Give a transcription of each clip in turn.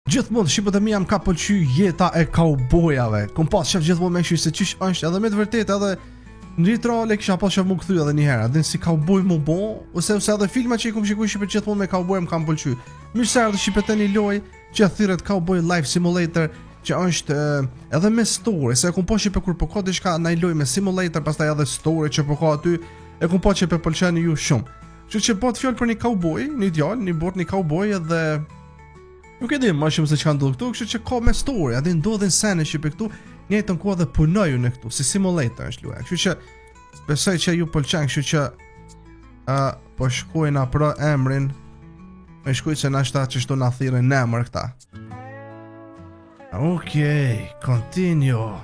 Gjithmonë shqipët e mi jam ka pëlqy jeta e kaubojave. Kom pas shef gjithmonë me kështu se çish është edhe me të vërtetë edhe në litrale kisha pas shef më kthy edhe një herë, edhe si kauboj më bo, ose edhe filma që i kom shikuar shqipët gjithmonë me kauboj më kanë pëlqy. Mirë se erdhi shqipët tani loj që thirret Cowboy Life Simulator, që është edhe me story, se e kom po shqipë kur po ka diçka ndaj loj me simulator, pastaj edhe story që po ka aty, e kom po që po pëlqen ju shumë. Kështu që po të fjalë për një cowboy, një djalë, një bot, një cowboy edhe nuk e di më shumë se çka ndodh këtu, kështu që ka me story, aty ndodhin sene shqipë këtu, njëjtën kohë edhe punojun në këtu, si simulator është luaj. Kështu që besoj që ju pëlqen, kështu që po shkojna për emrin, më shkoj se na shta që shto na thirrën në emër këta. Okej, continue.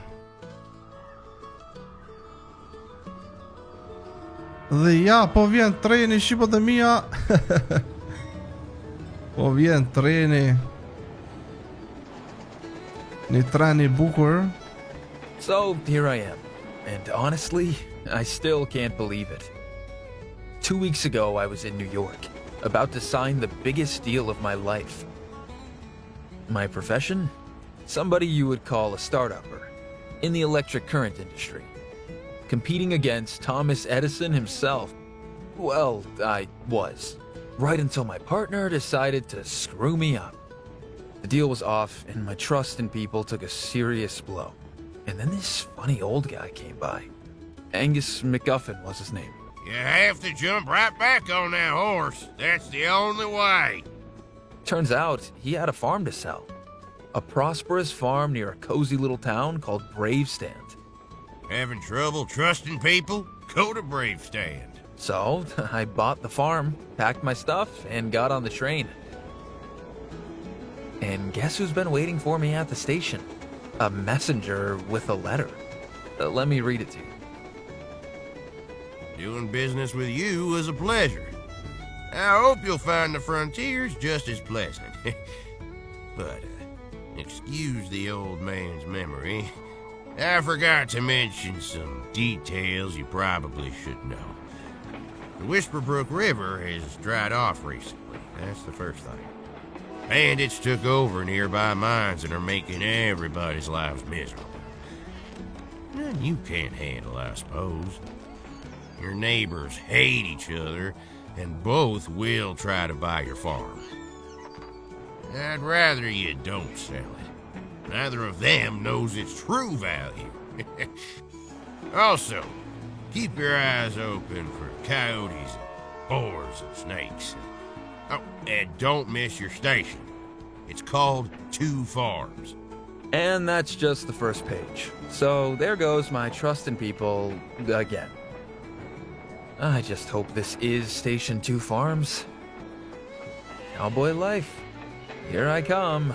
Dhe ja, po vjen treni shqipët e mia. Po vjen treni. Një tren I bukur. So here I am, and honestly, I still can't believe it. 2 weeks ago I was in New York, about to sign the biggest deal of my life. My profession? Somebody you would call a startupper, in the electric current industry. Competing against Thomas Edison himself. Well, I was. Right until my partner decided to screw me up. The deal was off, and my trust in people took a serious blow. And then this funny old guy came by. Angus McGuffin was his name. You have to jump right back on that horse. That's the only way. Turns out, he had a farm to sell. A prosperous farm near a cozy little town called Bravestand. Having trouble trusting people? Go to Bravestand. So, I bought the farm, packed my stuff, and got on the train. And guess who's been waiting for me at the station? A messenger with a letter. Let me read it to you. Doing business with you was a pleasure. I hope you'll find the frontiers just as pleasant. But, excuse the old man's memory. I forgot to mention some details you probably should know. The Whisperbrook River has dried off recently. That's the first thing. Bandits took over nearby mines and are making everybody's lives miserable. Nothing you can't handle, I suppose. Your neighbors hate each other, and both will try to buy your farm. I'd rather you don't sell it. Neither of them knows its true value. Also, keep your eyes open for coyotes, boars, and snakes. Oh, and don't miss your station. It's called Two Farms. And that's just the first page. So there goes my trust in people again. I just hope this is Station 2 Farms. Cowboy life. Here I come.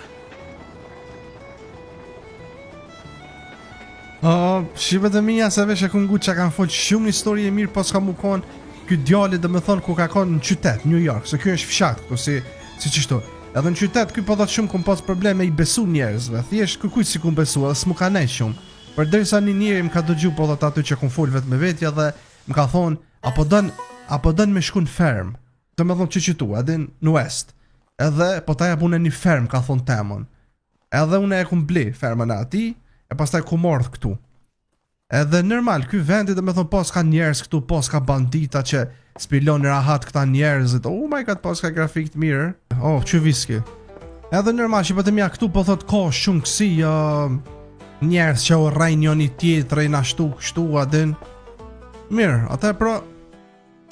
Shqipët e mia se vesh e kungut që kanë folë shumë histori e mirë pas ka mu konë ky djali dhe me thonë ku ka konë në qytet, New York, se ky është fshat këtu si qishtu. Edhe në qytet ky po thot shumë kom pas probleme I besu njerëzve, thjesht kujt si kum besu edhe s'mu ka nejt shumë. Përderisa një njeri më ka dëgju po thot aty që kum fol vetë me vetja dhe më ka thonë apo dën me shku në ferm, të me thonë që qytu, edhe në West. Edhe po ta japun e një ferm ka thonë temën. Edhe une e kum ble fermën e ati, e pastaj ku mordh këtu. Edhe normal, ky vendi dhe me thonë pas ka njerëz këtu, pas ka bandita që spilon rahat këta njerëzit. Oh my god, pas ka grafik të mirë. Oh, që viski. Edhe normal, që pëtë mja këtu po thot ka shumë kësi njerëz që u rrejnë njoni tjetërin ashtu kështu adin. Mirë, ata e pra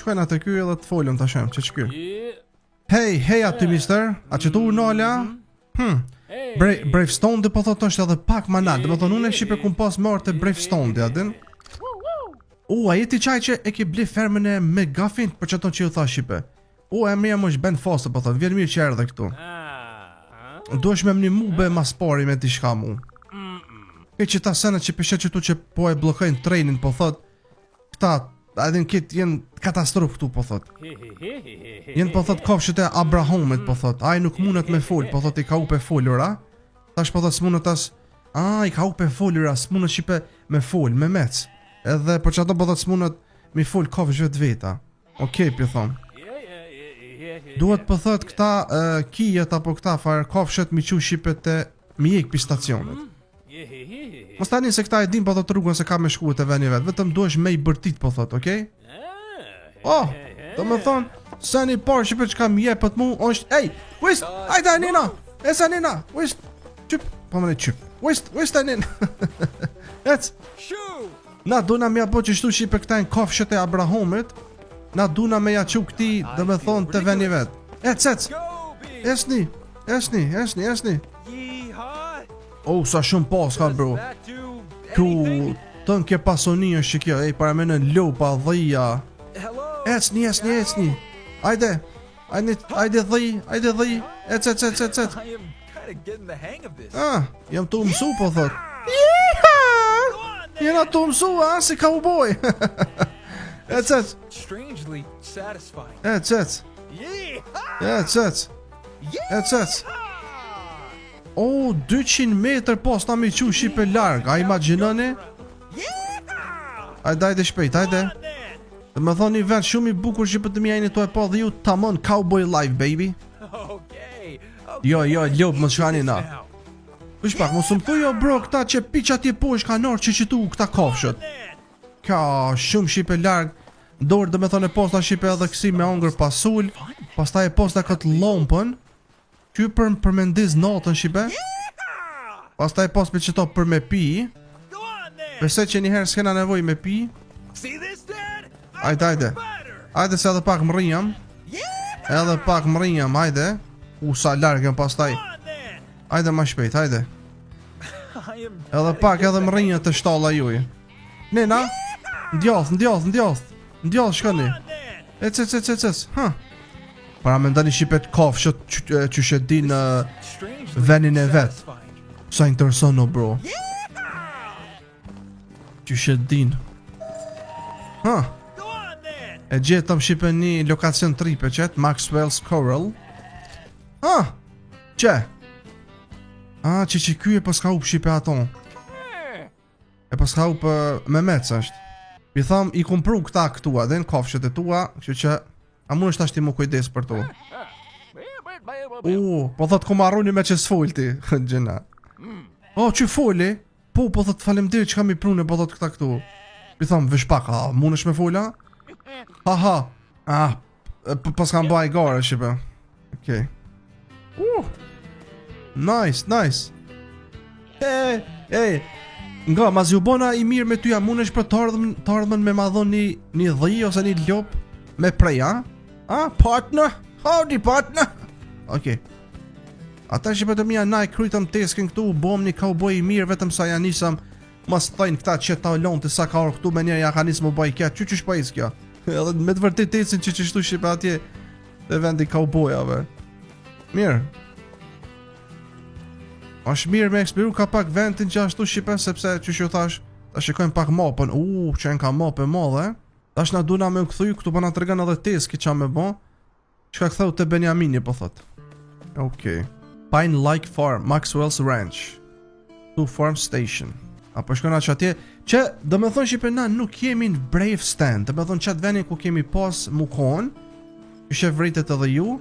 qkojnë atë ky edhe të folëm të shem, që ky. Hey aty mister, a që tu nala? Bravestone dhe po thot është edhe pak manal, dhe me thonë unë e shqipe kum pas marrë të Bravestone dhe adin. A jeti qaj që e ke ble fermën e McGuffin për që tonë që ju tha shqipe. E mija më është ben fasë, po thot, vjen mirë që erdhe këtu. Do është me më një mube mas pari me t'i shka mu. E që ta senet që peshe që tu që po e blokojnë trenin, po thot, këta, adin këtë jenë katastrofë këtu, po thot. Jenë po thot kafshët e Abrahamit, po thot, aj nuk mundet me fol, po thot I ka upe folura. Tash po thot s'mundet as, I ka upe folura, s'mundet shqipe me fol, me mec. Edhe për që ato po thot s'mundet me fol kafshëve të veta. Okej, pjo thonë. duhet po thot këta kijet apo këta fare kofshet mi qu shipet e mi jek pi stacionet. Mos tani se këta e din po thot rrugën se ka me shku te veni vet, vetëm duhesh me i bërtit po thot, okay? Oh, do me thon, sa një parë shipet që ka mi jepet mu, është, ej, wist, ajda Nina, esa Nina, wist, qyp, po më ne qyp, wist e Nina, ec, na duna me ja po që shtu shipe këta në kofshet e Abrahamit, na duna me ja qu këti, do me thon, të veni vet, ec, esni, oh, sa shumë pas ka bro, ku tën ke pasoni është që kjo, ej, para me në lopa, dhija, ecni, ajde dhij, ec, I am kind of getting the hang of this. jam të mësu po thot, jena të mësu, si cowboy, ec, Strangely satisfying. ec, oh, 200 metër pas ta me qu shipe larg, a imagjinoni? Ajde shpejt, ajde. Dhe me thonë një vend shumë i bukur që për të mjajnë të e po dhe ju tamon cowboy life, baby. Okay. Jo, ljob më shkani na. Kush pak, mos më thuj jo bro, këta që piqa tje po është ka nërë që qëtu këta kofshët. Ka shumë shipe larg, dorë dhe me thonë e posta shipe edhe kësi me ongër pasull, pas ta e posta këtë lompën, që për me ndiz natën shipe, pas ta e post për qëto për me pi, përse që njëherë s'kena nevoj me pi. Ajde se edhe pak më rrinjam, ajde. Sa largën pas taj. Ajde ma shpejt, ajde. Edhe pak edhe më rrinjën të shtalla juj. Nena, ndjoth shkëni. Ec, para me ndani shipet kofshët që shedi në venin e vet. Sa intereson o bro. Që shedin. E gjetëm shipe një lokacion tripe qëtë, Maxwell's Coral. Që? Që ky e pas ka up shipe aton. E pas ka up me mec është. I tham, i kumpru këta këtua, dhe në kofshet e tua, që a mund është ashti mu kujdes për tu. Po thot ku marruni me që s'folti, gjena. Që foli? Po thot falemderit që kam i prune, po thot këta këtu. I tham, vesh pak, mund është me fola? Pas kam baj gare, shipe. Okej. Nice. Nga, ma zi u bona i mirë me tyja, mund është për të ardhmen me ma dhon një dhij ose një ljop me prej, partner? Howdy, partner? Okej. Ata shipe të mija na i krytëm teskin këtu, bom një cowboy i mirë, vetëm sa janë nisëm, mas thajnë këta që ta lonë të sa ka orë këtu me njerë ja ka nisë më baj kja, që shpa is kja? Edhe me të vërtit esin që qështu shipe atje dhe vendi cowboyave. Mirë. Ashtë mirë me eksperiu ka pak vendin që ashtu shipe, sepse që që thash, ta shikojmë pak mapën, që në ka mapë e madhe, tash na duna me u këthuj, këtu pa na të regan edhe teski qa me bo, që ka këtheu të Benjamini, po thot. Okej. Pine Lake Farm, Maxwell's Ranch, to Farm Station. Apo shkona që atje, që dhe me thonë shipe na nuk jemi në Brave Stand, dhe me thonë qatë venin ku kemi pas mukon, që shef vritet edhe ju,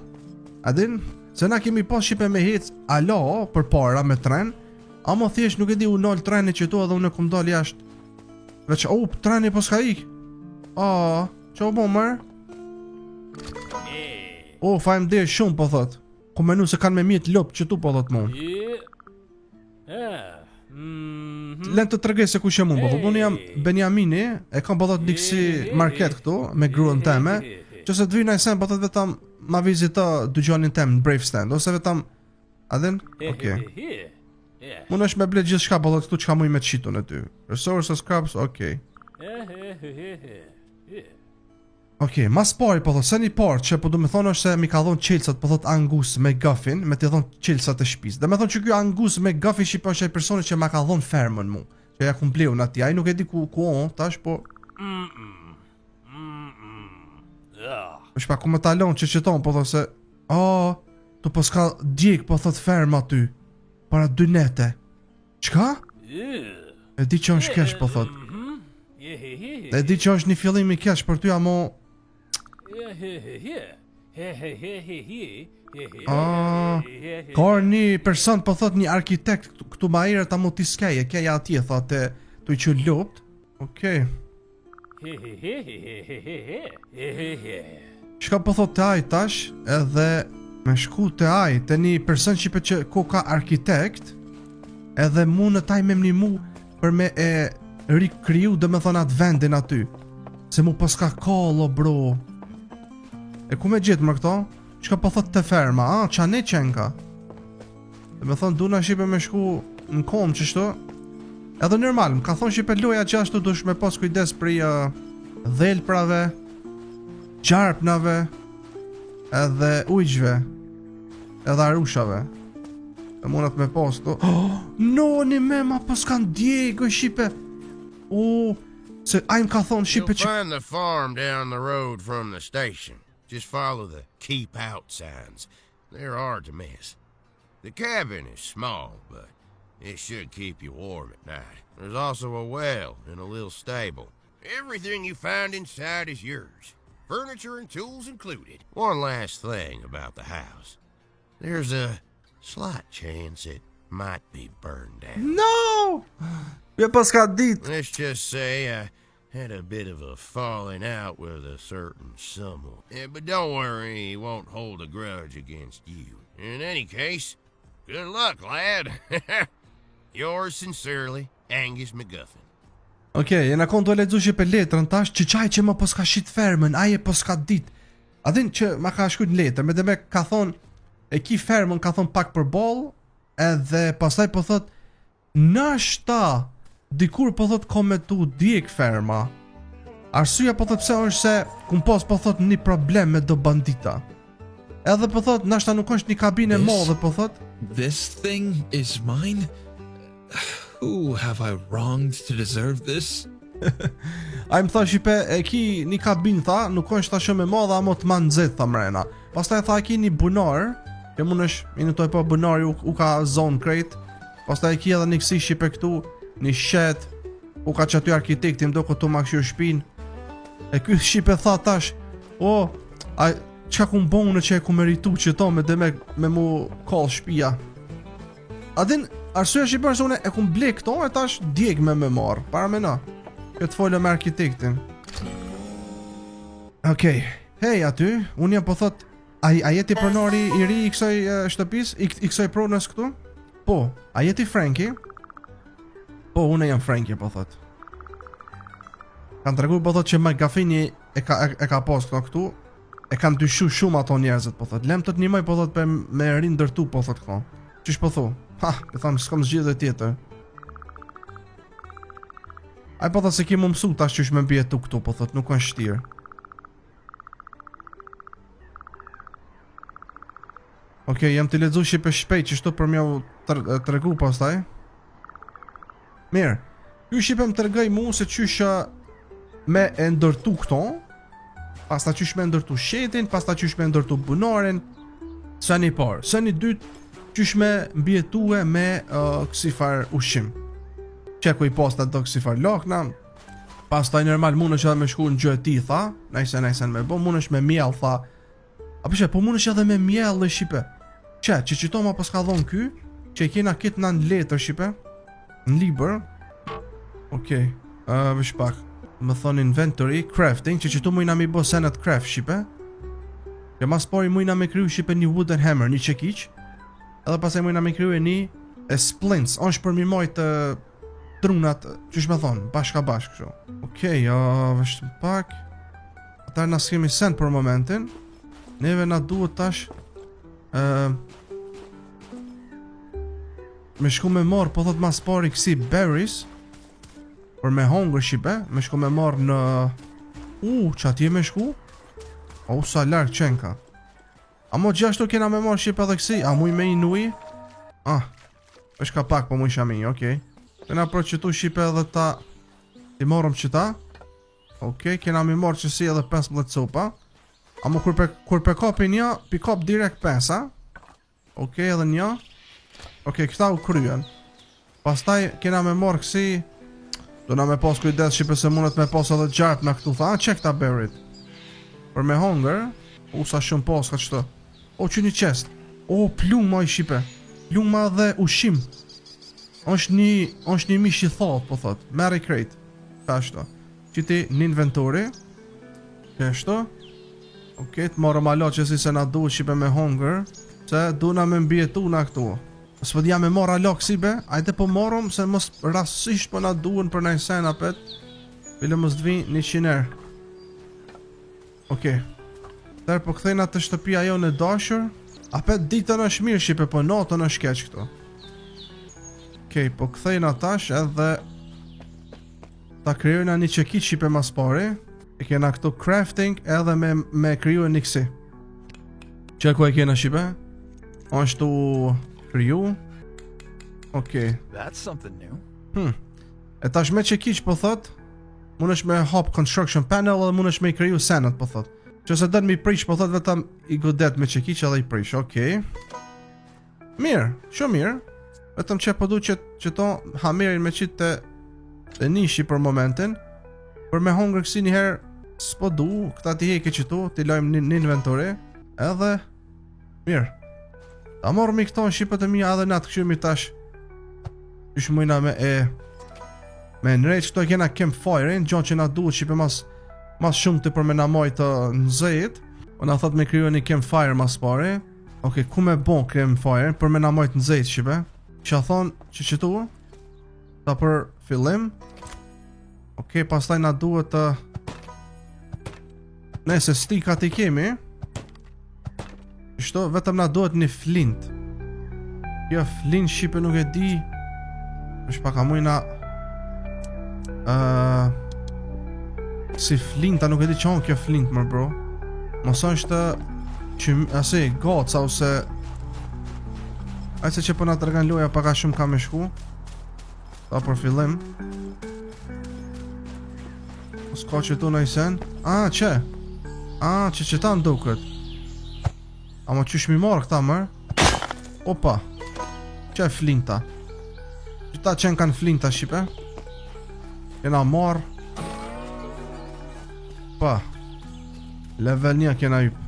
adin, se na kemi pas shipe me hec ala për para me tren, ama thjesht nuk e di u nal treni që tu edhe unë e kum dal jashtë, veç, treni po s'ka ik, që o bo mërë? Fajm dhe shumë po thot, ku menu se kanë me mjetë lop që tu po thot mund. Len të tregej se ku që mund, po thot, unë jam Benjamini, e kam po thot një kësi market këtu, me gruën teme, që se të vina i sen, po thot vetëm ma vizita dëgjonin tem në Brave Stand, ose vetëm, adin? Okej. Mund është me ble gjithë shka, po thot këtu që ka muj me të qitu në ty. Resources, crabs, okej. Okej, mas pari po thot, se një parë që po du me thonë është se mi ka thonë qelsat, po thot Angus me Guffin, me t'i thonë qelsat e shpis. Dhe me thonë që kjo Angus me Guffin shqipa është e personi që ma ka thonë fermën mu, që ja kum bleu në ati, ai nuk e di ku on, tash po... është pa ku me talon që qëton, po thot se... tu po s'ka djek, po thot ferma ty, para 2 nete. Qka? E di që është kesh, po thot. E di që është një fillim i kesh për ty, amo... Ka një person po thot një arkitekt këtu ma herët ta mu t'i skeje, keja atje thotë tu i që lupt. Okej. Shka po thot të aj tash, edhe me shku të aj, të një person që ko ka arkitekt, edhe mu në taj me mnimu për me e rikriju dhe me thonë atë vendin aty. Se mu po s'ka kollo bro. E ku me gjithë më këto? Shka po thot të ferma, qa ne qenka? Dhe me thonë duna shipe me shku në kom qështu. Edhe normal, më ka thonë shipe loja qashtu dush me pas kujdes për dhelprave, qarpnave, edhe ujqve, edhe arushave. E munat me pas to. No, një mema pas kanë Diego shipe. Se ajmë ka thonë shipe You'll find the farm down the road from the station. Just follow the keep out signs. They're hard to miss. The cabin is small, but it should keep you warm at night. There's also a well and a little stable. Everything you find inside is yours. Furniture and tools included. One last thing about the house. There's a slight chance it might be burned down. No! Ja pas ka dit. Let's just say I had a bit of a falling out with a certain someone. But don't worry, he won't hold a grudge against you. In any case, good luck, lad. Yours sincerely, Angus McGuffin. Okej, jena konë do ledzu që për letrën tash, që qaj që më pos ka shit fermën, aje pos ka dit. A din që ma ka shkujt në letër, me dhe me ka thonë, e ki fermën ka thonë pak për bol, edhe pastaj po thot, nashta, dikur po thot ko me tu dik ferma. Arsyeja po thot pse është se kum pos po thot një problem me do bandita. Edhe po thot nashta nuk është një kabinë e madhe po thot. This thing is mine? Who have I wronged to deserve this? Ai më tha shipe e ki një kabinë tha, nuk është ta shumë e madhe amo të ma nxehtë tha mrena. Pastaj tha e ki një bunar, që mund është i nëtoj po bunari u ka zonë krejt. Pastaj e ki edhe një kësi shipe këtu, një shet, u ka që aty arkitekti mdo këtu ma këshirë shpin. E ky shipe tha tash, qka ku mbonë që e ku meritu që to me dhe me mu kall shpia. A din, arsyeja shipe është une e ku mble këto e tash djeg me marë, para me na. Këtë folë me arkitektin. Okej, hej aty, unë jam po thot, a jeti pronari i ri i kësoj shtëpis, i kësoj pronës këtu? Po, a jeti Frankie? Po, unë jam Frankie, po thot. Kanë treguar po thot që McGuffini e ka pas këtu, e kanë dyshu shumë ato njerëzit, po thot. Lem të t'nimoj, po thot, për me rindërtu, po thot këto. Qysh po thu? Ha, e thamë, s'kom zgjidhje tjetër. Ai po thot se ki më mësu tash qysh me mbjetu këtu, po thot, nuk është shtirë. Okej, jam të lexu shipe shpejt që shto për mjau të regu pastaj. Mirë, ju shipe më të regaj mu se qysh me e ndërtu këto, pasta qysh me ndërtu shetin, pasta qysh me ndërtu bunarin, së një parë, së një dytë, qysh me mbjetue me kësifar ushqim. Qeku i posta do kësifar lokna, pastaj normal mund është edhe me shku në gjë e ti, tha, najse me bo, mund është me mjell, tha, apo po mund është edhe me mjell dhe shipe. Që qito ma pas ka dhonë ky, që i kena kitë në letër shipe, në liber. Okej, vish pak, më thonë inventory, crafting, që qito mujna mi bo senet craft shipe. Që mas pori mujna me kryu shipe një wooden hammer, një qekiq, edhe pasaj mujna me kryu e një splints, on është për mirmoj të trunat, që shme thonë, bashka kështu. Okej, vish pak, ata na s'kemi send për momentin, neve na duhet tash me shku me marë, po thot mas pari kësi berries për me hongër shipe, me shku me marë në që atje me shku sa larkë qenka. A mo gjashtu kena me marë shipe edhe kësi, a muj me i nuj? Është ka pak po muj shami, okej. Kena për qëtu shipe edhe ta i marëm qëta. Okej, kena mi marë qësi edhe 15 copa. Amo kur pe kapi një, pi kap direkt 5, a? Okej, edhe një. Okej, këta u kryen. Pastaj kena me marë kësi. Do na me pas kujdes shipe se mundet me pas edhe gjarp në këtu, tha, që këta berit? Për me hunger. O, sa shumë pas ka qëto. O, që një qest. O, pluma i shipe. Pluma dhe ushim. është një mish i thot, po thot. Merri krejt. Ka shto. Qiti një inventori. Kështu. Okej, të marrëm alo që si se na duhet shipe me hunger. Se duna me mbjetu na këtu. S'po dhja me marr alo kësibe. Ajde po marrëm se mos rasisht po na duhen për nëjë sen apet. Bile mos dhvi 100 erë. Okej. Tërë po këthejna të shtëpia jo në dashur. Apet ditën është mirë shipe, po natën është keq këtu. Okej, po këthejna tash edhe ta kryojna një qekit shipe mas pari. E kena këtu crafting edhe me kryu një kësi. Që ku e kena shipe? Ashtu kryu. Okej. That's something new. E tash me qekit po thot, mund është me hop construction panel edhe mund është me i kryu senat po thot. Që se dënë mi prish po thot vetëm i godet me qekit edhe i prish. Okej. Mirë, shumë mirë. Vetëm që po du që to hamerin me qitë të nishi për momentin. Për me hunger kësi njëherë s'po du, këta ti heke qëtu, ti lojmë një inventori. Edhe, mirë. Ta morëm i këto në shqipët e mija edhe na të këshymi tash. Qysh mujna me nrejt këto e kena campfire-in, gjonë që na duhet shqipe mas shumë të për me na majtë nëzejt. O na thot me kryu një campfire mas pari. Oke, ku me bon campfire për me na majtë nëzejt shqipe. Që a thonë që qëtu, ta për fillim. Okej, pastaj na duhet të nëse stikat i kemi. Kështu, vetëm na duhet një flint. Kjo flint shqipe nuk e di. është pak a mujna si flinta nuk e di qonë kjo flint më bro. Mos është asi goca ose ajse që po na të rëgan loja paka shumë ka me shku. Ta për fillim. S'ka që tu në i sen. Që që ta ndukët. Amo qysh mi marrë këta mërë. Opa. Që e flinta. Që ta qenë kanë flinta shqipe. Kena marrë. Pa. Level 1 kena yp.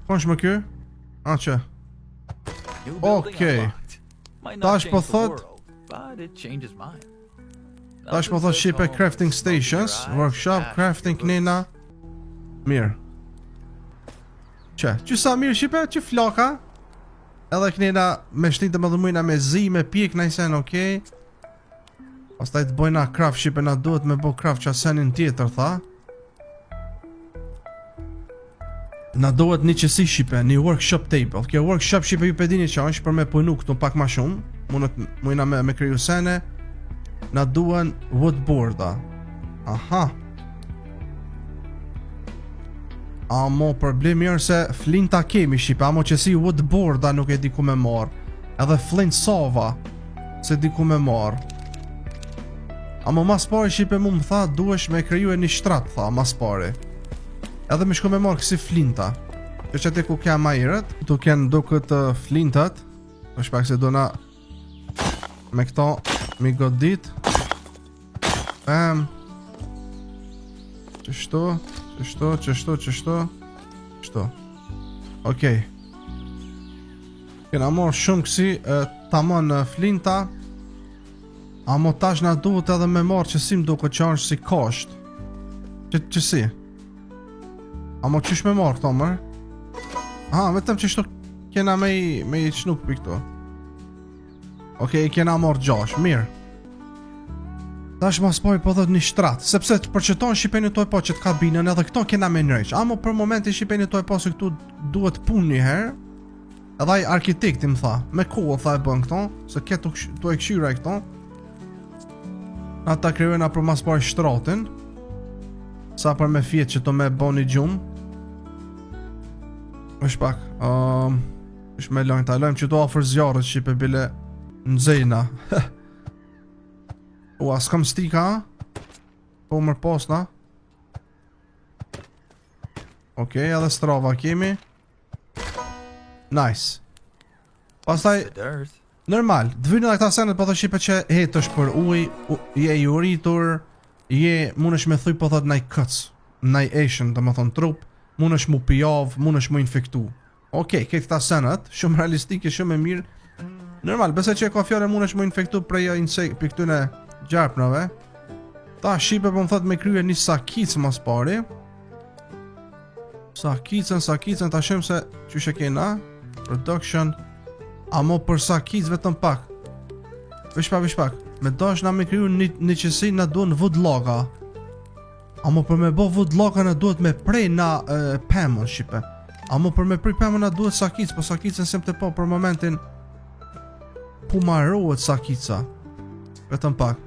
Po është më kjo? Që Okej. Tash po thot Tash po thot shqipe crafting stations, workshop, crafting knena. Mirë. Që sa mirë shqipe, që flaka. Edhe knena me shtinë të më dhëmujna me zi, me pjek në isen, okej. Pastaj të bojna craft shqipe, na duhet me bo craft që asenin tjetër, tha. Na duhet një qësi shqipe, një workshop table. Kjo workshop shqipe ju pedini që është për me punu këtu pak ma shumë. Mujna me kryu sene. Na duen woodboarda. Aha. Amo problemi është se flinta kemi shqipe. Amo qësi woodboarda nuk e di ku me marr. Edhe flint sava se di ku me marr. Amo mas pari shqipe mu më tha duesh me kryu e një shtrat, tha mas pari. Edhe me shku me marrë kësi flinta. Që që te ku kja ma irët. Tu kjen do këtë flintat. është pak se do na me këto mi godit. Bam. Qështu. Okej. Kena morë shumë kësi tamon flinta. Amo tash na duhet edhe me marrë që si më duke që është si kosht. Që si? Amo qysh me marrë këto mërë? Vetëm që shtu kena me i qnuk për këto. Okej, kena marrë 6, mirë. Tash mas pari po dhët një shtrat. Sepse për që tonë shqipeni toj po që të kabinën edhe këto kena me nërejq. Amo për momenti shqipeni toj po se këtu duhet pun një herë. Edhe aj arkitekti më tha. Me kohë tha e bën këto. Se ketu e këshyra e këto. Na ta kryojna për mas pari shtratin. Sa për me fjetë që to me bo një gjumë. është pak është me lojnë ta lojmë që to afer zjarët që i pe bile në zejna. Ua, s'kam stika. Po mërë posna. Okej, edhe strava kemi. Nice. Pastaj normal, dvynë dhe këta senet po të shipe që hetë është për uj, je i uritur, mundesh me thuj po thot naj këc, naj Asian, domethën trup, mundesh mu pijav, mundesh mu infektu. Okej, këtë këta senat, shumë realistike, shumë e mirë. Normal, besoj që e ka fjalën mundesh mu infektu prej për këtyne gjarpnave. Ta shipe po më thot me krye një sakicë mas pari. Sakicën, ta shumë se qyshe kena production. Amo për sakicë vetëm pak. Vesh pak. Me dash na me kryu një qësi na duhet vudlaga. Amo për me bo vudlaga na duhet me prej na pemën shipe. Amo për me prej pemën na duhet sakicë, po sakicën sem të po për momentin pu marrohet sakica. Vetëm pak.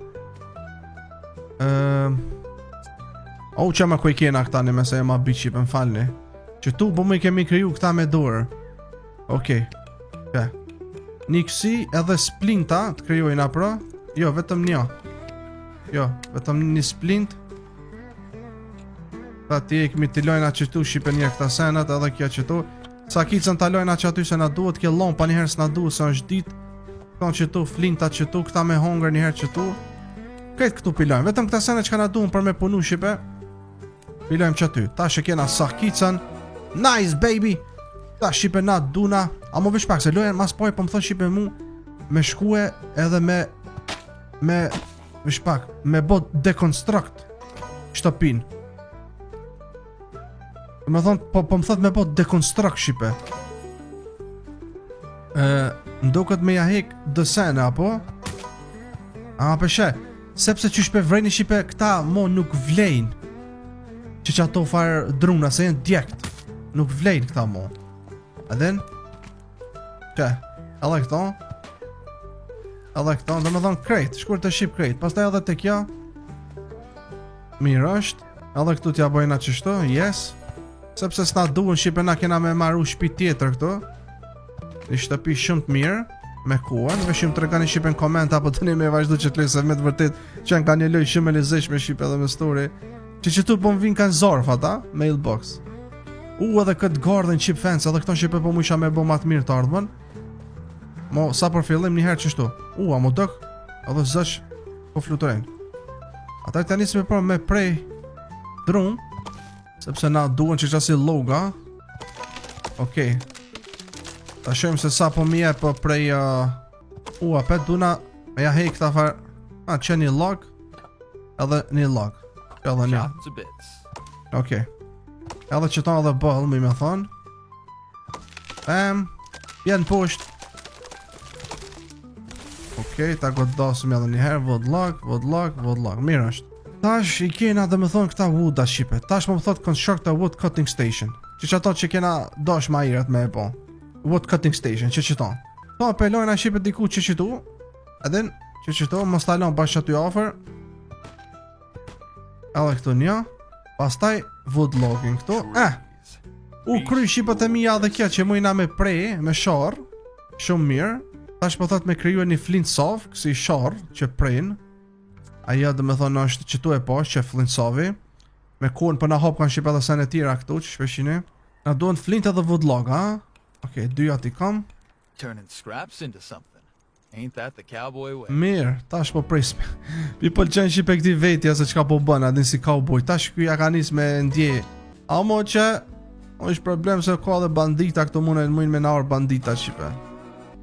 Që ma kuj kena këta një mese e ma bitë shipe, më falni. Që tu po më i kemi kryu këta me dorë. Okej. Një kësi edhe splinta të kryojnë pra. Jo, vetëm një. Jo, vetëm një splint. Ta ti e këmi të lojna qëtu shipe një këta senat edhe kja qëtu. Sakicën të lojna që aty se na duhet, kje lon pa njëherë s'na duhet se është dit. Këton qëtu, flinta qëtu, këta me hongër njëherë qëtu. Këtë këtu pilojnë, vetëm këta senat që ka na duhet për me punu shipe. Pilojmë qëty, ta shë kena sakicën. Nice baby! Ta shipe na duna. Amo vesh pak se lojen mas poj po më thon shipe mu me shkue edhe me vesh pak me bot deconstruct shtëpin. Me thon po më thot me bot deconstruct shipe. Ndoket me ja hek dësene apo? Peshe, sepse që shpe vrejni shipe këta mo nuk vlejn. Që ato farë druna se jenë djekt. Nuk vlejn këta mo. Edhen? Edhe këto. Do me thonë krejt, shkur të shqip krejt. Pastaj edhe të kja. Mirë është. Edhe këtu t'ja bojna qështu, yes. Sepse s'na duhen shqipe na kena me marru shpi tjetër këtu. Një shtëpi shumë të mirë. Me kuën, veshim të regani shqipe në koment. Apo të një me vazhdu që t'lej se me të vërtit që janë ka një loj shumë e lezesh me shqipe edhe me story. Që tu po më vinë kanë zorf ata, mailbox. Edhe këtë garden chip fence, edhe këto shipe po mu isha me bo matë mirë të ardhën. Mo, sa për fillim njëherë qështu. Amo dëk, edhe zësh po flutojnë. Ata të njësë me prej drun, sepse na duhen që qasi loga. Okej. Ta shojmë se sa po mje po prej... apet duna me ja hej këta farë... që një log, edhe një log. Edhe një. Okej. Edhe që ta edhe bëllë, mi me thonë. Bjenë poshtë. Okej, ta godasëm edhe njëherë. Vodlog. Mirë është. Tash i kena dhe me thonë këta wooda shipe. Tash më thotë construct a wood cutting station. Që ato që kena dash ma irat me e po. Wood cutting station, që ta. Ta pelojna shipe diku që tu. Edhin, që tu, mos talon bashkë aty afer. Edhe këtu një. Pastaj wood logging këtu. Kry shqipët e mija dhe kja që mujna me prej, me shar. Shumë mirë. Tash po thot me kryu e një flint sov, kësi shar që prejnë. Aja dhe me thonë është që tu e posh që flint sovi. Me kuën për na hop kanë shqipët dhe sene tira këtu që shpeshini. Na duhen flint edhe wood log, Okej, dyja ti kam. Turning scraps into something. Ain't that the cowboy way? Mirë, tash po prisme. Mi pëlqen shipe këti vetja se qka po bën, adin si cowboy. Tash kuja ka nis me ndje. Amo që është problem se ka dhe bandita këto mune me naur bandita shipe.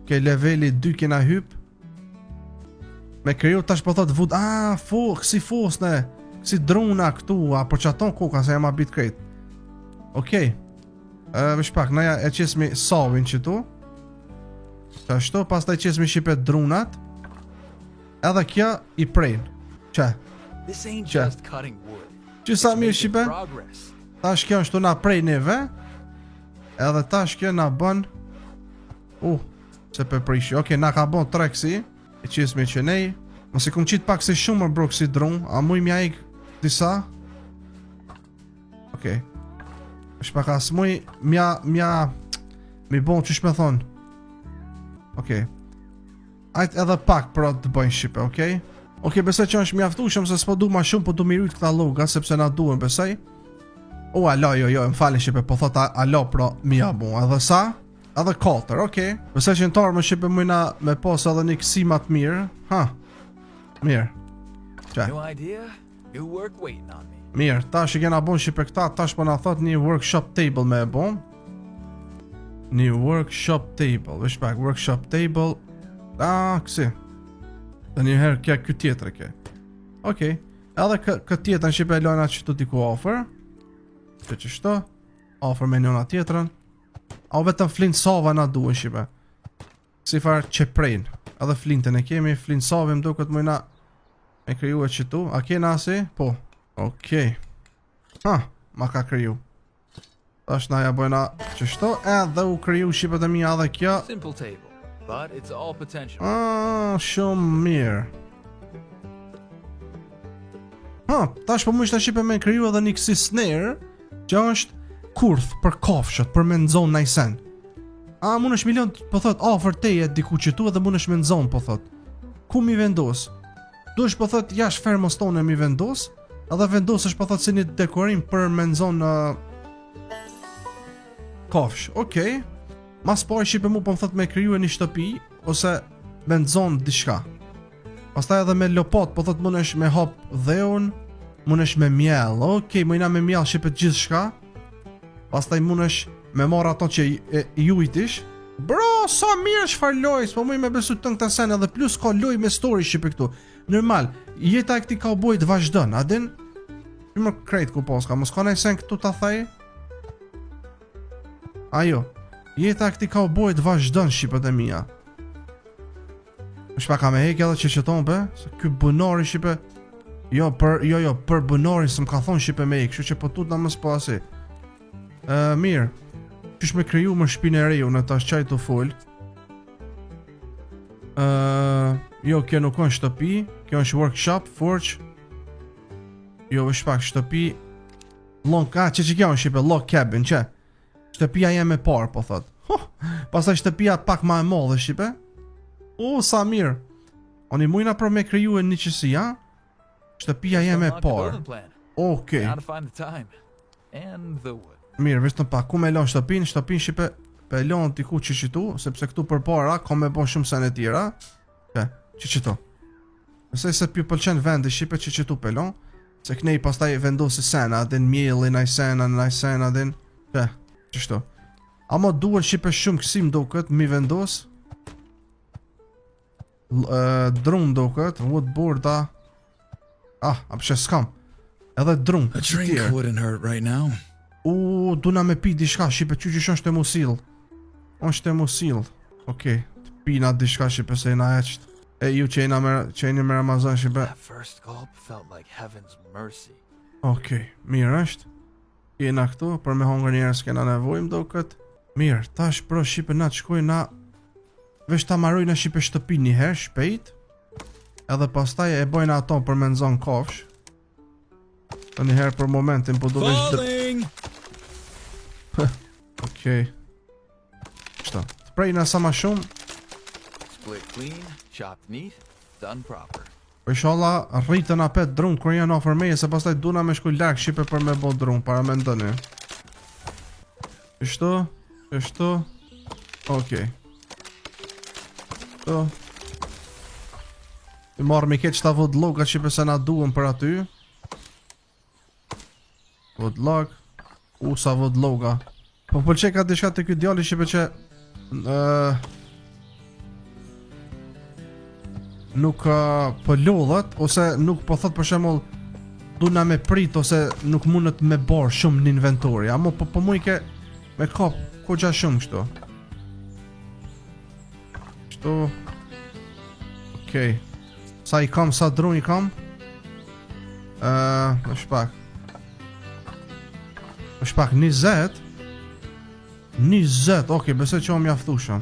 Ke leveli 2 kena hyp. Me kriju tash po thot vud. Kësi fosne. Kësi druna këtu. Por që aton koka se jam a bit krejt. Okej. Vish pak, naja e qesmi sawin që tu. Ashtu, pas taj qesmi shipe drunat. Edhe kja i prejnë. Që sa mirë shipe. Tash kjo është tu na prej neve. Edhe tash kjo na bën. Se për prishi. Okej, na ka bon treksi. E qesmi që nej. Mos i kum qit pak se shumë më brok si drun. A muj mja ik disa. Okej. është pak as muj mi bon që shme thonë. Okej. Ajt edhe pak për atë të bëjnë Shqipe, okej? Okej, besoj që është mjaftueshëm se s'po du ma shumë, po du mi rujt këta loga, sepse na duhen, besoj. Alo, jo, më falin Shqipe, po thot alo, pra mi abu, edhe sa? Edhe 4, okej. Besoj që në tarë më Shqipe mujna me pos edhe një kësimat mirë. Mirë. No idea? New work waiting on me. Mirë, tash i kena bon shipe këta, tash po na thot një workshop table me e bon. Një workshop table, vesh pak, workshop table. Kësi. Dhe njëherë kja këtë tjetër ke. Okej, edhe këtë tjetër në shipe e lojna që të diku offer. Që shto, offer me njona tjetërën. A o vetëm flint sava na duhe shipe. Si farë që prejnë. Edhe flintën e kemi, flint savim do këtë mujna me kryu e qëtu. A kena asi? Po. Okej. Ma ka kryu. Tash na ja bojna qështo, edhe u kryu shqipet e mija edhe kjo. Simple table, but it's all potential. Shumë mirë. Tash po mu ishte shqipe me kryu edhe një kësi snare, që është kurth për kafshët, për me nëzon najsen. Mun është milion, po thot, ofër teje diku qëtu edhe mun është me nëzon, po thot. Ku mi vendos? Du është po thot, jash fermostone mi vendos, edhe vendos është po thot si një dekorim për me nëzon kafsh. Okej. Mas pari shipe mu po më thot me kryu e një shtëpi, ose me nëzon diçka. Pastaj edhe me lopat, po thot mun është me hop dheun, mun është me mjell. Okej, mujna me mjell shipe gjithë shka. Pastaj mun është me marr ato që jujtish. Bro, sa mirë çfarë lojës, po muj me besu të këta sen edhe plus ka loj me story shipe këtu. Normal, jeta e këti cowboyt vazhdon, a din? Më krejt ku poska, mos ka nej sen këtu ta thaj? Ajo, jeta e këti cowboyt vazhdon shqipët e mija. Shpa ka me hek edhe që qëton be, se ky bunari shqipe. Jo, për bunari së më ka thonë shqipe me hek, shu që po tut na mës po asi. Mirë, qysh me kriju më shpinë e reju në tash qaj të full. Jo, kjo nuk është shtëpi, kjo është workshop, forge. Jo, është pak shtëpi. Që kjo është shqipe, log cabin, që? Shtëpia jem e parë, po thot. Pastaj shtëpia pak ma e modhe shqipe. Sa mirë. Oni mujna për me kriju e një qësi, ja? Shtëpia jem e parë. Okej. Mirë, vështë në pak, ku me lon shtëpin shqipe, pe lon t'iku që qitu, sepse këtu për para, ka me bo shumë sen e tjera. Që qitu. Nëse se pju pëlqen vendi shqipe që qitu pe lon, se knej pastaj vendosi sena, din mjeli, naj sena, din. Qështu. Amo duhet shqipe shumë kësim do këtë, mi vendos. Drun do këtë, woodboarda. Apëshe s'kam. Edhe drun. A drink wouldn't hurt right now. Duna me pi dishka shqipe, që është e musil. është e musil. Okej, të pina dishka shqipe se jena eqt. Ju që jeni me Ramazan shqipe. That first gulp felt like heaven's mercy. Okej, mirë është. Jena këtu, për me hongër njerës kena nevojmë do këtë. Mirë, tash pro shqipe na të shkoj na vesh ta marroj na shqipe shtëpi një herë, shpejt. Edhe pastaj e bojna ato për me nëzon kafsh. Të një herë për momentin, po do vesh Okej. Qëta, të prejna sa ma shumë. Split clean, chopped neat, done proper. Po inshallah rritën apet drun kur janë ofër meje, se pastaj duna me shkuj larg shqipe për me bo drun, para me ndëni. Kështu. Okej. Kështu. I marrë mi keq ta vodloga shqipe se na duhen për aty. Vodlog. Sa vodloga. Po pëlqej ka diçka të ky djali shqipe që nuk po lodhet, ose nuk po thot për shembull duna me prit, ose nuk mundet me bar shumë në inventori. Amo po mu i ke me kap koqa shumë kështu. Okej. Sa i kam, sa drun i kam? Është pak 20, okej, besoj që o mjaftushëm.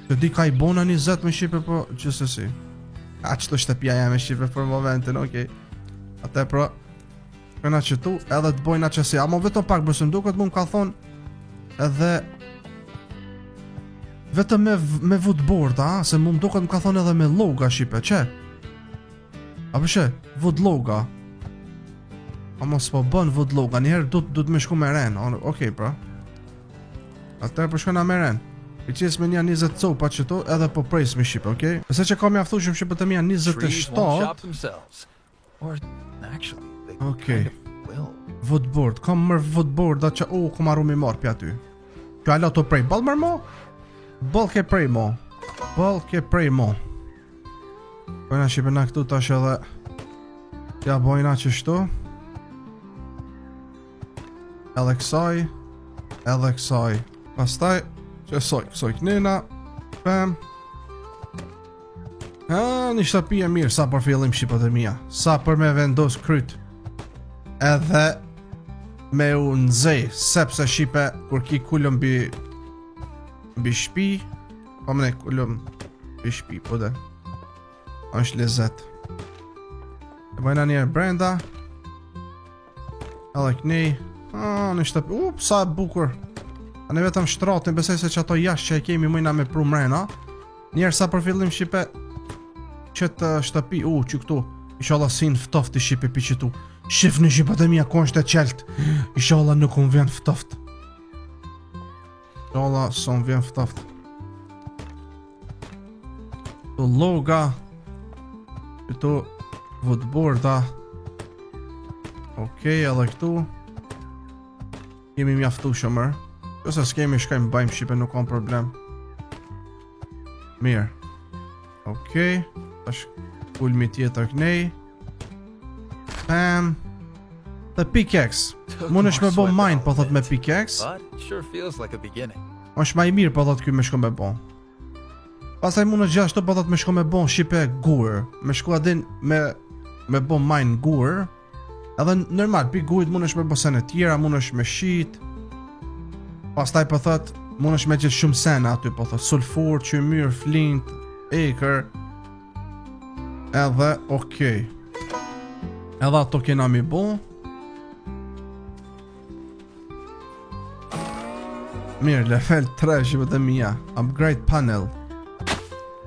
Të di ka i bona 20 me shqipe, po gjithsesi. Qëto shtëpia jam me shqipe për momentin, okej. Ate pra, këna qëtu, edhe të bojna qësi. Amo vetëm pak bësëm duket mu më ka thonë, edhe vetëm me woodboard, se mu më duket më ka thonë edhe me loga shqipe, që? A përshë, wood loga. Amo s'po bën wood loga, njëherë du të me shku me ren, okej pra. Atër për shkona me ren. I qes me një 20 copa qëto, edhe po prejs me shqipe, okej? Nëse që ka mjaftu shumë shqipe të mija 27. Actually, they Okay. kind of will. Woodboard, kam mërë woodboard që ku marru mi marë pja ty. Kjo ala të prej, bal mërë mo? Bal ke prej mo. Bal ke prej mo. Pojna shqipena këtu tash edhe ja bojna që shtu. Edhe kësaj. Pastaj që soj kënina. Pem. Një shtëpi e mirë sa për fillim shqipët e mija. Sa për me vendos kryt. Edhe me u nëzej, sepse shqipe kur ki kullëm bi shpi, pa mëne kullëm bi shpi, po dhe është lezet. E bëjna njerë brenda, edhe këni, në shtëpi, sa e bukur. A ne vetëm shtratin, besoj se që ato jashtë që e kemi mëjna me pru mrena, njerë sa për fillim shqipe, qëtë shtëpi, që këtu, inshallah sin ftoft i shqipe pi qëtu. Shif në shqipët e mija ko është e qelt. Inshallah nuk unë vjen ftoft. Inshallah son vjen ftoft. Këtu loga. Këtu woodboarda. Okej, edhe këtu kemi mjaftu shumër. Këse s'kemi shkajmë bajmë shqipe, nuk kam problem. Mirë. Okej, tash kulmi tjetër kënej. The pickaxe. Mund është me bo mine, po thot me pickaxe. But it sure feels like a beginning. Është ma i mirë, po thot kjo me shko me bo. Pastaj mund është gjashtu, po thot me shko me bo shqipe gur. Me shko adin me bo mine gur. Edhe normal, pi gurit mund është me bo sene tjera, mund është me shit. Pastaj po thot, mund është me gjithë shumë sene aty, po thot sulfur, qymyr, flint, eker. Edhe, okej. Edhe ato kena mi bo. Mirë, level 3 shqipët e mija. Upgrade panel.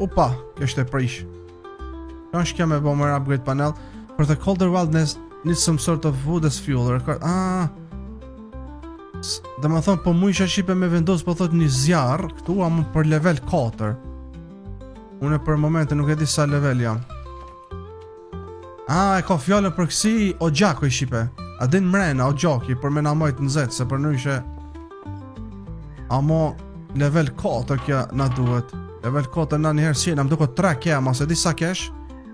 Opa, kështë e prish. Kjo është kja me bo mërë upgrade panel. For the colder wilderness needs some sort of wood as fuel. Dhe më thonë, po mu isha shqipe me vendos, po thot një zjarë. Këtu amë për level 4. Unë për momente nuk e di sa level jam. E ka fjallën për kësi o gjako i shqipe. A din mrena o gjaki për me na mojt në zetë. Se për në ishe amo level 4 kja na duhet. Level 4 na njëherë si na më duke 3 kja. Ma se di sa kesh.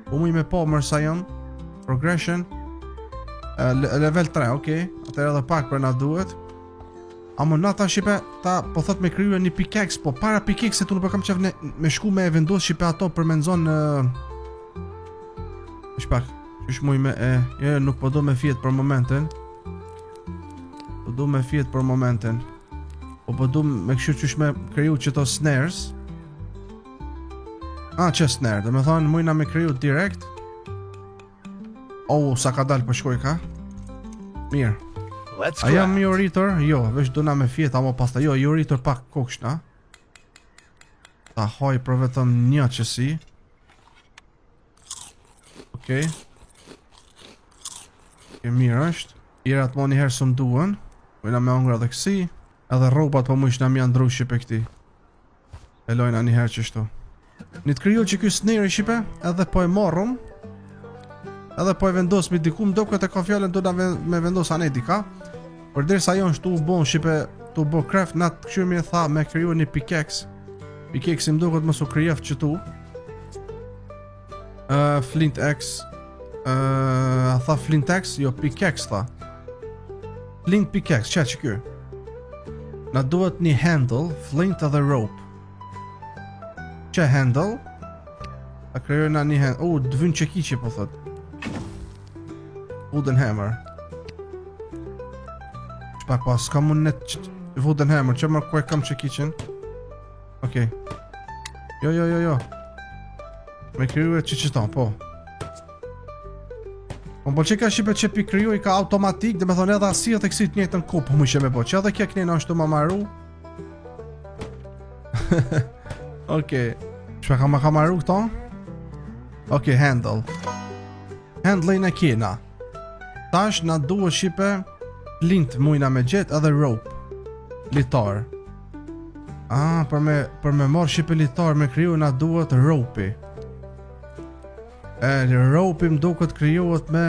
Po mu i me po mërë sa jën. Progression level 3, okej. Atër edhe pak për na duhet. Amo na ta shqipe ta po thot me kryu e një pickaxe. Po para pickaxe tu nuk për kam qef me shku me vendos shqipe ato për me nëzon shpak. Qysh muj me nuk po do me fjet për momentin. Po do me fjet për momentin. Po do me këshu qysh me kriju qëto snares. Që snare, dhe me thonë mujna me kriju direkt. Sa ka dal për shkoj ka. Mirë. A jam jo rritor? Jo, vesh do na me fjet, amo pasta jo rritor pak kokshna. Ta hoj për vetëm një qësi. Okej. Mirë është. Irat mo njëherë së mduhen. Ujna me ongra dhe kësi. Edhe robat po mu ishna mi andru shqipe këti. E lojna njëherë qështu. Një të kryo që kjo sneri shqipe. Edhe po e morrum. Edhe po e vendos mi diku. Mdo këtë e ka fjallën do da me vendos anë e dika. Për dirë sa jonë shtu u bon shqipe. Tu u bo craft. Na të këshyrë mi e tha me kryo një pickaxe. Pickaxe mdo këtë mësu kryef qëtu. Flint X. A tha Flint X? Jo, pickaxe tha. Flint pickaxe, që kjo? Na duhet një handle, flint edhe rope. Që handle? A krejoj na një handle. Dvyn që ki që po thot. Wooden hammer. Shpak pa, s'ka mund net wooden hammer, që më kuaj kam që ki qen. Okej. Jo. Me kriju e që qëton, po. Po që ka shqipe që pi kriju i ka automatik, dhe me thonë edhe asijet e kësit njëtën ku, po mu ishe me po, që edhe kje kënina është të ma maru. Okej. Që ka maru këto? Okej, handle. Handle-in e kina. Tash na duhet shqipe flint mujna me gjet edhe rope. Litar. Për me marrë shqipe litar me kriju na duhet rope-i. Rope-i më duket krijohet me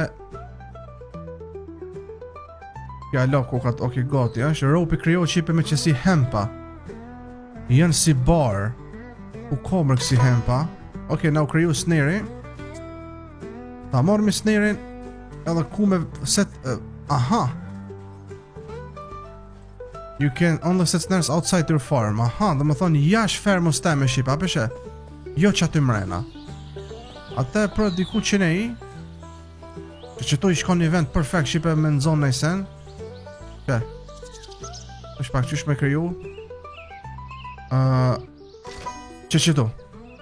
Ja la kokat, okej, gati, është ropi krijohet shipe me që si hempa. Janë si bar. U komër kësi hempa. Okej, na u kriju sneri. Ta marrë me snerin. Edhe ku me set... aha. You can only set snares outside your farm. Aha, dhe më thonë jash fermës te me shipa, apeshe? Jo që aty mrena. Ate për diku që ne i që tu i shkon një vend perfekt shipe me në zonë nejsen. Ke është pak qysh me kriju që tu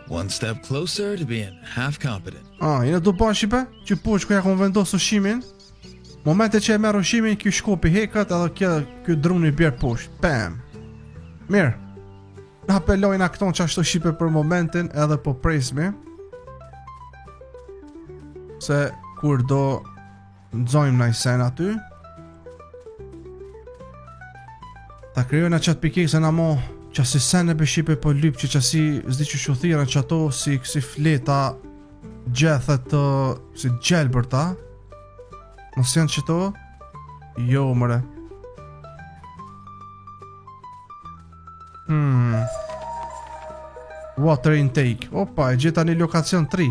One step closer to being half competent. Jene du pa shipe që po shko ja kon vendos ushimin. Momente që e merë ushimin, kjo shkopi heket edhe kjo druni bjerë poshtë. Pam. Mirë. Na apelojna këton që ashtu shipe për momentin edhe po presmi. Se kur do nëzojmë na i sen aty. Ta kryojna qatë pikekse na mo që si sen e be shipe po lyp që si zdi që shuthira që ato si fleta gjethet të si gjelbër ta. Mos janë që to? Jo, mëre. Water intake. Opa, e gjitha një lokacion 3.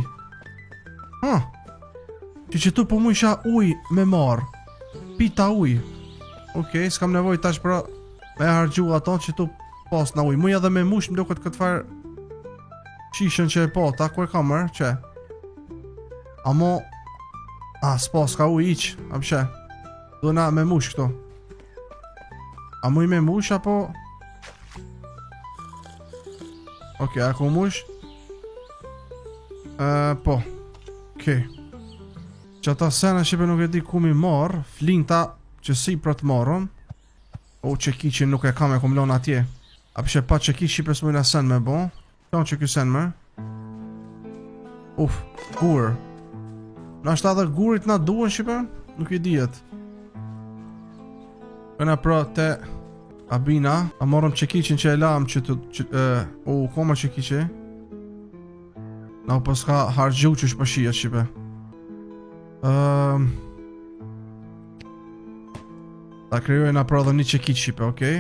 Që tu po mu isha uj me marë. Pita uj. Okej, s'kam nevoj tash pra me hargju ato që tu pas na uj. Muja dhe me mush më do këtë farë qishën që e po, ta ku e kamër, që? Amo... s'pas ka uj iq, apëshe. Do na me mush këto. A muj me mush apo... Okej, a ku mush? Po. Okej. Që ata sena shipe nuk e di ku mi marr, flinta që si për të marrëm. O, që ki që nuk e kam e kum lon atje. Apëshe pa që ki shipe s'mujna sen me bo. Këton që ky sen me. Gur. Në ashtë adhe gurit na duen shipe? Nuk i dijet. Këna pra te Abina. A morëm qekiqin që e lam që të... koma qekiqi. Na u pas ka hargju që shpëshia shipe. Ta kryojna pra dhe një qekiq shipe, okej?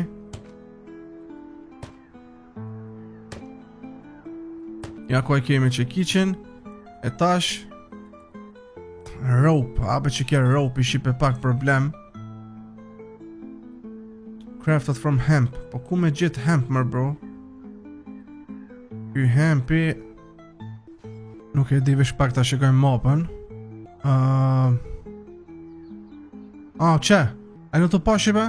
Ja ku e kemi qekiqin. E tash... rope, abe që kje rope i shipe pak problem. Crafted from hemp. Po ku me gjithë hemp mër bro? Ky hempi nuk e di vesh pak ta shikojmë mapën. Që? A në të pa shipe?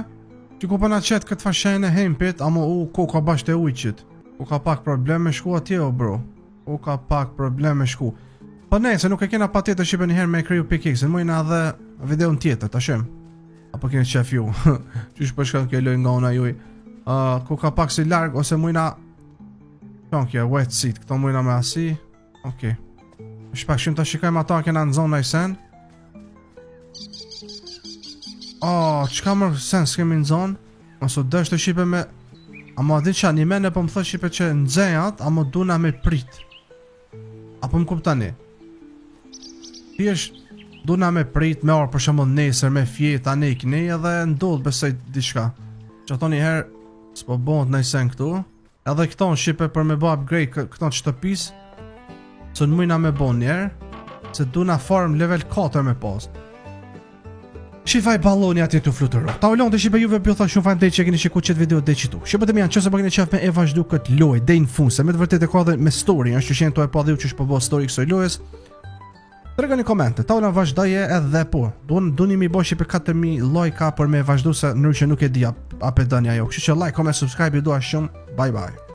Që ku përna qetë këtë fashajnë e hempit, amo ko ka bashkë e ujqit. Ku ka pak problem me shku atje o bro. Ku ka pak problem me shku. Po ne, se nuk e kena pa tjetër shipe njëherë me kriju pikeksin, mujna dhe video në tjetër, ta shem. Apo kene qef ju, qysh përshka kjo loj nga una juj. Ku ka pak si larg, ose mujna... Qon kje, wet seat, këto mujna me asi. Okej. Shpak shumë të shikajmë ata kena në zonë i sen. Qka mërë sen s'kemi në zonë? Nëso dështë të shipe me... Amo adin qa, një mene po më thë shipe që në dzejat, amo duna me prit. Apo më kuptani? Thjesht duna me prit, me orë për shembull nesër, me fjeta, ne i kënej edhe ndodh besoj diçka. Që ato njëherë s'po bëhet në sen këtu. Edhe këto në shipe për me bë upgrade këto në shtëpis. Së në mujna me bon njerë. Se duna farm level 4 me pas. Shifaj balloni atje të fluturo. Ta ulon të shipe juve pjotha shumë fajn që keni shikuar këtë video deri këtu. Shqipët e mi janë qëse po keni qef me e vazhdu këtë lojë deri në fund, se me të vërtetë ka dhe me story, është që shenë to e pa dhe u që shpo bë story kësaj lojës. Tregoni komente, ta ulon vazhdoje edhe po. Duni mi boshi për 4000 like për me vazhdu se në që nuk e di a pe dënja jo. Kështu që like, comment, subscribe, ju dua shumë. Bye bye.